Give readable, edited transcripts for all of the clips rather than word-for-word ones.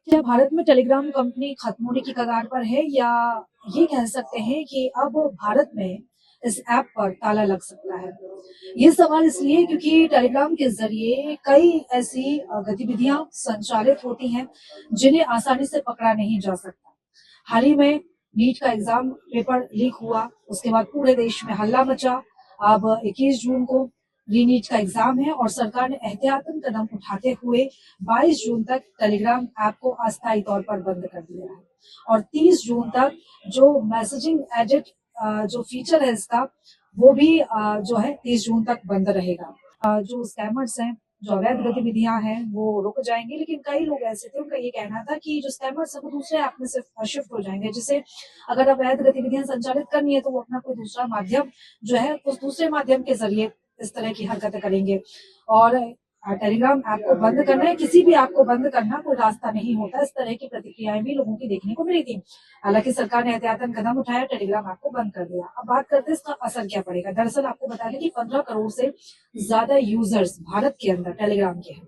क्या भारत में Telegram company खत्म होने की कगार पर है या ये कह सकते हैं कि अब भारत में इस ऐप पर ताला लग सकता है? ये सवाल इसलिए क्योंकि टेलीग्राम के ज़रिए कई ऐसी गतिविधियां संचालित होती हैं जिन्हें आसानी से पकड़ा नहीं जा सकता। हाल ही में नीट का एग्जाम पेपर लीक हुआ, उसके बाद पूरे देश में हल्ला मचा। अब 21 जून को रीनीट का एग्जाम है और सरकार ने एहतियातन कदम उठाते हुए 22 जून तक टेलीग्राम ऐप को अस्थायी तौर पर बंद कर दिया है और 30 जून तक जो मैसेजिंग एडिट जो फीचर है इसका वो भी जो है 30 जून तक बंद रहेगा। जो स्कैमर्स हैं, जो अवैध गतिविधियां हैं वो रुक जाएंगी, लेकिन कई लोग ऐसे थे, उनका ये कहना था कि जो स्कैमर्स है वो दूसरे ऐप में सिर्फ शिफ्ट हो जाएंगे, जिससे अगर अवैध गतिविधियां संचालित करनी है तो वो अपना कोई दूसरा माध्यम जो है उस दूसरे माध्यम के जरिए इस तरह की हरकतें करेंगे। और टेलीग्राम ऐप को बंद करना है, किसी भी ऐप को बंद करना कोई रास्ता नहीं होता। इस तरह की प्रतिक्रियाएं भी लोगों की देखने को मिली थी। हालांकि सरकार ने एहतियातन कदम उठाया, टेलीग्राम ऐप को बंद कर दिया। अब बात करते हैं इसका असर क्या पड़ेगा। दरअसल आपको बता दें कि 15 करोड़ से ज्यादा यूजर्स भारत के अंदर टेलीग्राम के हैं,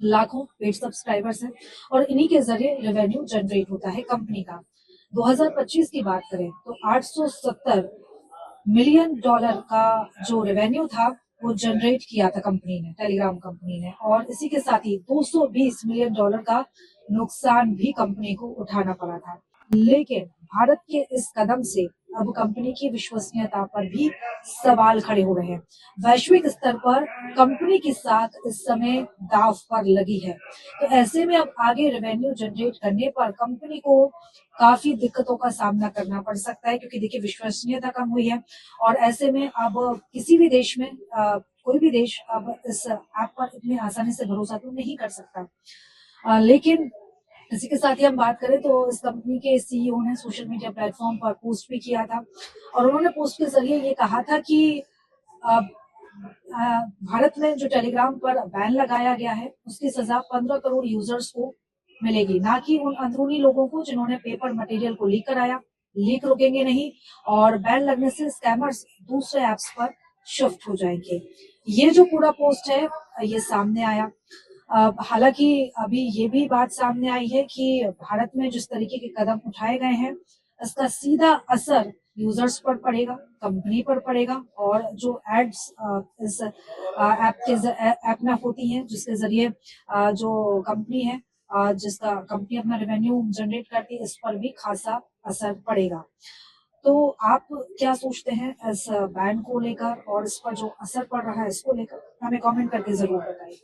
लाखों पेड सब्सक्राइबर्स हैं और इन्हीं के जरिए रेवेन्यू जनरेट होता है कंपनी का। 2025 की बात करें तो 870 मिलियन डॉलर का जो रेवेन्यू था वो जनरेट किया था कंपनी ने, टेलीग्राम कंपनी ने, और इसी के साथ ही 220 मिलियन डॉलर का नुकसान भी कंपनी को उठाना पड़ा था। लेकिन भारत के इस कदम से अब कंपनी की विश्वसनीयता पर भी सवाल खड़े हो रहे हैं। वैश्विक स्तर पर कंपनी की साख इस समय दांव पर लगी है, तो ऐसे में अब आगे रेवेन्यू जनरेट करने पर कंपनी को काफी दिक्कतों का सामना करना पड़ सकता है, क्योंकि देखिए विश्वसनीयता कम हुई है और ऐसे में अब किसी भी देश में कोई भी देश अब इस ऐप पर इतनी आसानी से भरोसा तो नहीं कर सकता। लेकिन इसी के साथ ही हम बात करें तो इस कंपनी के सीईओ ने सोशल मीडिया प्लेटफॉर्म पर पोस्ट भी किया था और उन्होंने पोस्ट के जरिए ये कहा था कि भारत में जो टेलीग्राम पर बैन लगाया गया है उसकी सजा 15 करोड़ यूजर्स को मिलेगी, ना कि उन अंदरूनी लोगों को जिन्होंने पेपर मटेरियल को लीक कराया। लीक रुकेंगे नहीं और बैन लगने से स्कैमर्स दूसरे ऐप्स पर शिफ्ट हो जाएंगे। ये जो पूरा पोस्ट है ये सामने आया। हालांकि अभी ये भी बात सामने आई है कि भारत में जिस तरीके के कदम उठाए गए हैं इसका सीधा असर यूजर्स पर पड़ेगा, कंपनी पर पड़ेगा और जो एड्स इस ऐप में होती हैं जिसके जरिए जो कंपनी है जिसका कंपनी अपना रेवेन्यू जनरेट करती है, इस पर भी खासा असर पड़ेगा। तो आप क्या सोचते हैं इस बैन को लेकर और इस पर जो असर पड़ रहा है इसको लेकर? हमें कमेंट करके जरूर बताइए।